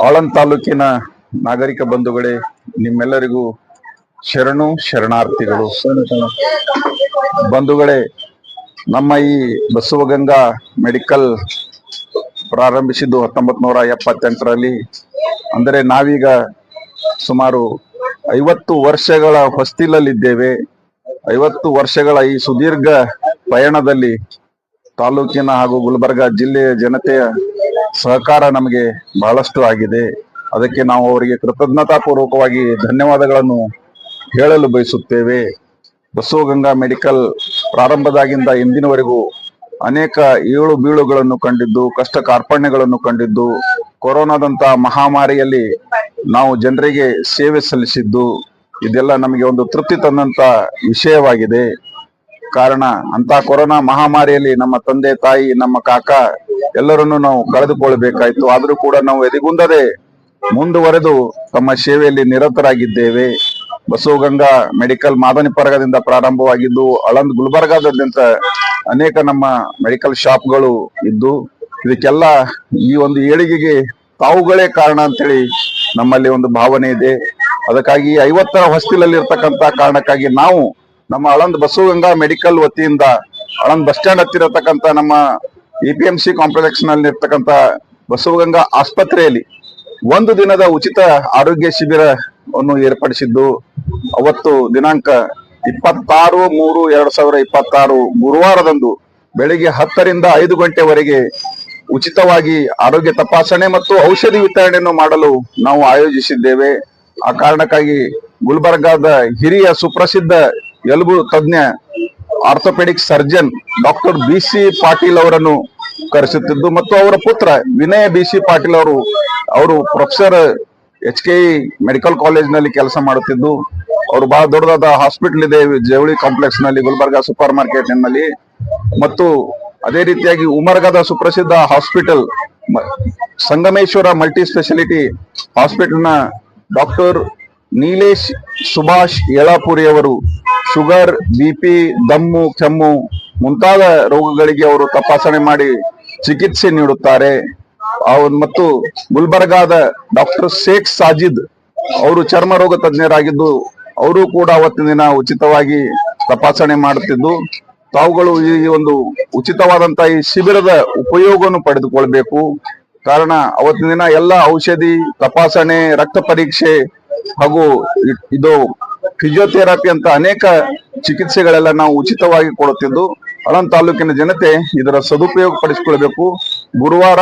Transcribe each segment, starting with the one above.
ಆಳಂದ್ ತಾಲೂಕಿನ ನಾಗರಿಕ ಬಂಧುಗಳೇ, ನಿಮ್ಮೆಲ್ಲರಿಗೂ ಶರಣಾರ್ಥಿಗಳು. ಬಂಧುಗಳೇ, ನಮ್ಮ ಈ ಬಸವಗಂಗಾ ಮೆಡಿಕಲ್ ಪ್ರಾರಂಭಿಸಿದ್ದು 1978ರಲ್ಲಿ. ಅಂದರೆ ನಾವೀಗ ಸುಮಾರು 50 ವರ್ಷಗಳ ಹೊಸ್ತಿಲಲ್ಲಿದ್ದೇವೆ. 50 ವರ್ಷಗಳ ಈ ಸುದೀರ್ಘ ಪಯಣದಲ್ಲಿ ತಾಲೂಕಿನ ಹಾಗೂ ಗುಲ್ಬರ್ಗಾ ಜಿಲ್ಲೆಯ ಜನತೆಯ ಸಹಕಾರ ನಮಗೆ ಬಹಳಷ್ಟು ಆಗಿದೆ. ಅದಕ್ಕೆ ನಾವು ಅವರಿಗೆ ಕೃತಜ್ಞತಾ ಪೂರ್ವಕವಾಗಿ ಧನ್ಯವಾದಗಳನ್ನು ಹೇಳಲು ಬಯಸುತ್ತೇವೆ. ಬಸವಗಂಗಾ ಮೆಡಿಕಲ್ ಪ್ರಾರಂಭದಾಗಿಂದ ಇಂದಿನವರೆಗೂ ಅನೇಕ ಏಳು ಬೀಳುಗಳನ್ನು ಕಂಡಿದ್ದು, ಕಷ್ಟ ಕಾರ್ಪಣ್ಯಗಳನ್ನು ಕಂಡಿದ್ದು, ಕೊರೋನಾದಂತ ಮಹಾಮಾರಿಯಲ್ಲಿ ನಾವು ಜನರಿಗೆ ಸೇವೆ ಸಲ್ಲಿಸಿದ್ದು, ಇದೆಲ್ಲ ನಮಗೆ ಒಂದು ತೃಪ್ತಿ ತಂದಂತ ವಿಷಯವಾಗಿದೆ. ಕಾರಣ ಅಂತ ಕೊರೋನಾ ಮಹಾಮಾರಿಯಲ್ಲಿ ನಮ್ಮ ತಂದೆ ತಾಯಿ, ನಮ್ಮ ಕಾಕ ಎಲ್ಲರನ್ನು ನಾವು ಕಳೆದುಕೊಳ್ಳಬೇಕಾಯ್ತು. ಆದರೂ ಕೂಡ ನಾವು ಎದೆಗುಂದದೆ ಮುಂದುವರೆದು ತಮ್ಮ ಸೇವೆಯಲ್ಲಿ ನಿರತರಾಗಿದ್ದೇವೆ. ಬಸವಗಂಗಾ ಮೆಡಿಕಲ್ ಮಾದನಿಪರಗದಿಂದ ಪ್ರಾರಂಭವಾಗಿದ್ದು, ಆಳಂದ್ ಗುಲ್ಬರ್ಗಾದಾದ್ಯಂತ ಅನೇಕ ನಮ್ಮ ಮೆಡಿಕಲ್ ಶಾಪ್ಗಳು ಇದ್ದು, ಇದಕ್ಕೆಲ್ಲ ಈ ಒಂದು ಏಳಿಗೆಗೆ ತಾವುಗಳೇ ಕಾರಣ ಅಂತೇಳಿ ನಮ್ಮಲ್ಲಿ ಒಂದು ಭಾವನೆ ಇದೆ. ಅದಕ್ಕಾಗಿ 50ರ ಹೊಸ್ತಿಲಲ್ಲಿ ಇರ್ತಕ್ಕಂಥ ಕಾರಣಕ್ಕಾಗಿ ನಾವು ನಮ್ಮ ಆಳಂದ್ ಬಸವಗಂಗಾ ಮೆಡಿಕಲ್ ವತಿಯಿಂದ ಆಳಂದ್ ಬಸ್ ಸ್ಟ್ಯಾಂಡ್ ಹತ್ತಿರ ಇರತಕ್ಕಂಥ ನಮ್ಮ APMC ಕಾಂಪ್ಲೆಕ್ಸ್ ನಲ್ಲಿ ಇರ್ತಕ್ಕಂಥ ಬಸವಗಂಗಾ ಆಸ್ಪತ್ರೆಯಲ್ಲಿ 1 ದಿನದ ಉಚಿತ ಆರೋಗ್ಯ ಶಿಬಿರವನ್ನು ಏರ್ಪಡಿಸಿದ್ದು, ಅವತ್ತು ದಿನಾಂಕ 26/3/2026 ಗುರುವಾರದಂದು ಬೆಳಿಗ್ಗೆ 10ರಿಂದ 5 ಗಂಟೆವರೆಗೆ ಉಚಿತವಾಗಿ ಆರೋಗ್ಯ ತಪಾಸಣೆ ಮತ್ತು ಔಷಧಿ ವಿತರಣೆಯನ್ನು ಮಾಡಲು ನಾವು ಆಯೋಜಿಸಿದ್ದೇವೆ. ಆ ಕಾರಣಕ್ಕಾಗಿ ಗುಲ್ಬರ್ಗಾದ ಹಿರಿಯ ಸುಪ್ರಸಿದ್ಧ ಎಲುಬು ತಜ್ಞ orthopaedic surgeon doctor BC Patil ಅವರನ್ನು ಕರೆಸುತ್ತಿದ್ದು, ಮತ್ತು ಅವರ ಪುತ್ರ ವಿನಯ BC ಪಾಟೀಲ್ ಅವರು ಪ್ರೊಫೆಸರ್ HKE ಮೆಡಿಕಲ್ ಕಾಲೇಜ್ ನಲ್ಲಿ ಕೆಲಸ ಮಾಡುತ್ತಿದ್ದು, ಅವರು ಬಹಳ ದೊಡ್ಡದಾದ ಹಾಸ್ಪಿಟಲ್ ಇದೆ ಜವಳಿ ಕಾಂಪ್ಲೆಕ್ಸ್ ನಲ್ಲಿ, ಗುಲ್ಬರ್ಗಾ ಸೂಪರ್ ಮಾರ್ಕೆಟ್ ನಲ್ಲಿ. ಮತ್ತು ಅದೇ ರೀತಿಯಾಗಿ ಉಮರ್ಗಾದ ಸುಪ್ರಸಿದ್ಧ hospital Sangameshwara multi speciality hospital ನ ಡಾಕ್ಟರ್ ನೀಲೇಶ್ ಸುಭಾಷ್ ಯಳಾಪುರಿ ಅವರು ಶುಗರ್, BP, ದಮ್ಮು, ಕೆಮ್ಮು ಮುಂತಾದ ರೋಗಗಳಿಗೆ ಅವರು ತಪಾಸಣೆ ಮಾಡಿ ಚಿಕಿತ್ಸೆ ನೀಡುತ್ತಾರೆ. ಮತ್ತು ಗುಲ್ಬರ್ಗಾದ ಡಾಕ್ಟರ್ ಶೇಖ್ ಸಾಜಿದ್ ಅವರು ಚರ್ಮ ರೋಗ ತಜ್ಞರಾಗಿದ್ದು, ಅವರು ಕೂಡ ಅವತ್ತಿನ ದಿನ ಉಚಿತವಾಗಿ ತಪಾಸಣೆ ಮಾಡುತ್ತಿದ್ದು, ತಾವುಗಳು ಈ ಒಂದು ಉಚಿತವಾದಂತಹ ಈ ಶಿಬಿರದ ಉಪಯೋಗವನ್ನು ಪಡೆದುಕೊಳ್ಬೇಕು. ಕಾರಣ ಅವತ್ತಿನ ದಿನ ಎಲ್ಲ ಔಷಧಿ, ತಪಾಸಣೆ, ರಕ್ತ ಪರೀಕ್ಷೆ ಹಾಗೂ ಇದು ಫಿಸಿಯೋಥೆರಪಿ ಅಂತ ಅನೇಕ ಚಿಕಿತ್ಸೆಗಳೆಲ್ಲ ನಾವು ಉಚಿತವಾಗಿ ಕೊಡುತ್ತಿದ್ದು, ಆಳಂದ್ ತಾಲೂಕಿನ ಜನತೆ ಇದರ ಸದುಪಯೋಗ ಪಡಿಸಿಕೊಳ್ಬೇಕು. ಗುರುವಾರ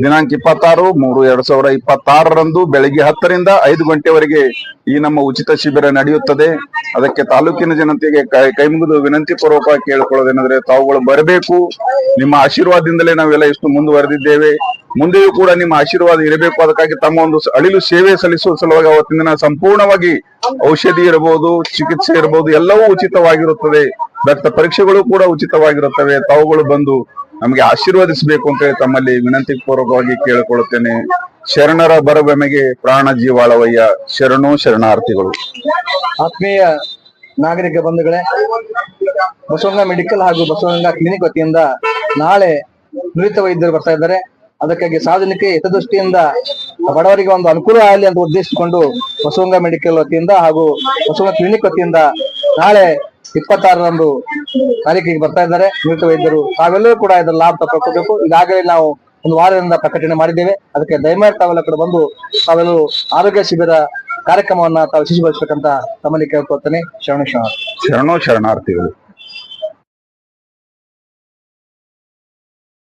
ದಿನಾಂಕ 26/3/2026 ಬೆಳಿಗ್ಗೆ 10ರಿಂದ 5 ಗಂಟೆವರೆಗೆ ಈ ನಮ್ಮ ಉಚಿತ ಶಿಬಿರ ನಡೆಯುತ್ತದೆ. ಅದಕ್ಕೆ ತಾಲೂಕಿನ ಜನತೆಗೆ ಕೈ ಮುಗಿದು ವಿನಂತಿ ಪೂರ್ವಕವಾಗಿ ಕೇಳಿಕೊಳ್ಳೋದೇನೆಂದ್ರೆ, ತಾವುಗಳು ಬರಬೇಕು. ನಿಮ್ಮ ಆಶೀರ್ವಾದದಿಂದಲೇ ನಾವೆಲ್ಲ ಇಷ್ಟು ಮುಂದುವರೆದಿದ್ದೇವೆ. ಮುಂದೆಯೂ ಕೂಡ ನಿಮ್ಮ ಆಶೀರ್ವಾದ ಇರಬೇಕು. ಅದಕ್ಕಾಗಿ ತಮ್ಮ ಒಂದು ಅಳಿಲು ಸೇವೆ ಸಲ್ಲಿಸುವ ಸಲುವಾಗಿ ಅವತ್ತಿನ ದಿನ ಸಂಪೂರ್ಣವಾಗಿ ಔಷಧಿ ಇರಬಹುದು, ಚಿಕಿತ್ಸೆ ಇರಬಹುದು, ಎಲ್ಲವೂ ಉಚಿತವಾಗಿರುತ್ತದೆ. ರಕ್ತ ಪರೀಕ್ಷೆಗಳು ಕೂಡ ಉಚಿತವಾಗಿರುತ್ತವೆ. ತಾವುಗಳು ಬಂದು ನಮಗೆ ಆಶೀರ್ವದಿಸಬೇಕು ಅಂತ ಹೇಳಿ ತಮ್ಮಲ್ಲಿ ವಿನಂತಿ ಪೂರ್ವಕವಾಗಿ ಕೇಳಿಕೊಳ್ಳುತ್ತೇನೆ. ಶರಣರ ಬರಬೆಮೆಗೆ ಪ್ರಾಣ ಜೀವಾಳವಯ್ಯ, ಶರಣಾರ್ಥಿಗಳು. ಆತ್ಮೀಯ ನಾಗರಿಕ ಬಂಧುಗಳೇ, ಬಸವಗಂಗಾ ಮೆಡಿಕಲ್ ಹಾಗೂ ಬಸವಗಂಗಾ ಕ್ಲಿನಿಕ್ ವತಿಯಿಂದ ನಾಳೆ ನುರಿತ ವೈದ್ಯರು ಬರ್ತಾ ಇದ್ದಾರೆ. ಅದಕ್ಕಾಗಿ ಸಾರ್ವಜನಿಕ ಹಿತದೃಷ್ಟಿಯಿಂದ ಬಡವರಿಗೆ ಒಂದು ಅನುಕೂಲ ಆಗಲಿ ಅಂತ ಉದ್ದೇಶಿಸಿಕೊಂಡು ಬಸವಗಂಗಾ ಮೆಡಿಕಲ್ ವತಿಯಿಂದ ಹಾಗೂ ಬಸವಗಂಗಾ ಕ್ಲಿನಿಕ್ ವತಿಯಿಂದ ನಾಳೆ 26ರಂದು ತಾರೀಕಿಗೆ ಬರ್ತಾ ಇದ್ದಾರೆ ನುರಿತ ವೈದ್ಯರು. ತಾವೆಲ್ಲರೂ ಕೂಡ ಇದರ ಲಾಭ ತಗೊಳ್ಬೇಕು. ಈಗಾಗಲೇ ನಾವು ಒಂದು ವಾರದಿಂದ ಪ್ರಕಟಣೆ ಮಾಡಿದ್ದೇವೆ. ಅದಕ್ಕೆ ದಯಮಾಡಿ ತಾವೆಲ್ಲ ಕೂಡ ಬಂದು ತಾವೆಲ್ಲರೂ ಆರೋಗ್ಯ ಶಿಬಿರ ಕಾರ್ಯಕ್ರಮವನ್ನ ತಾವು ಯಶಸ್ವಿಗೊಳಿಸಬೇಕಂತ ತಮ್ಮಲ್ಲಿ ಕೇಳ್ಕೊಳ್ತೇನೆ. ಶರಣಾರ್ಥಿಗಳು.